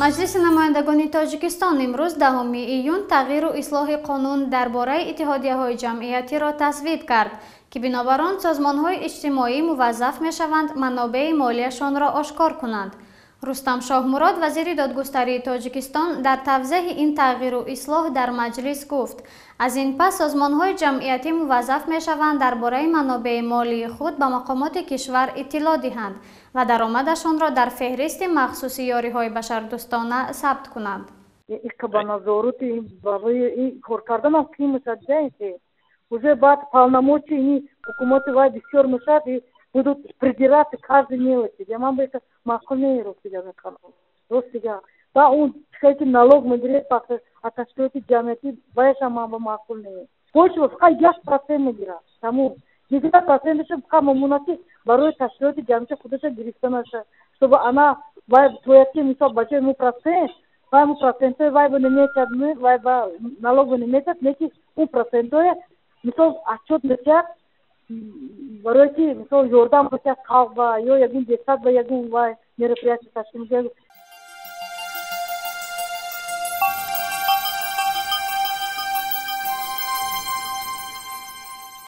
Маҷлиси намояндагони Тоҷикистон имрӯз 10 июн тағйиру ислоҳи қонун дар бораи иттиҳодияҳои ҷамъиятиро тасвиб кард, ки бинобар он созмонҳои иҷтимоӣ муваззаф мешаванд манобеи молияшонро ошкор кунанд. Рустам Шоҳмурод, вазири додгустарии Тоҷикистон, дар тавзеҳи ин тағйиру ислоҳ дар маҷлис гуфт: аз ин пас созмонҳои ҷамъиятӣ муваззаф мешаванд дар бораи манобеи молии худ ба мақомоти кишвар иттилоъ диҳанд ва даромадашонро дар феҳристи махсуси ёриҳои башардӯстона сабт кунанд. Уже бад полномочий hukumati вай бисёр мешад и будут придираться каждой мелочи. Я вам это макулные ростига наканал. Ростига. Ба он чекайте налог мегирет пак аташкоти джамияти байша мама макулные. Больше факат 1% мегира. Тому 90% еще пока мамунати барой ташкоти джамияти худоша гирифтанаша. Чтобы она вай твояки мисал бачой ему процент, вай ему процентой вай бы не мечат, вай ба налог бы не мечат, неки у процентой мисал отчет мечат. Барои ки мисол ёрдам бача халқ ва ё ягон дестат ва ягон вай мероприятие ташкил мекунад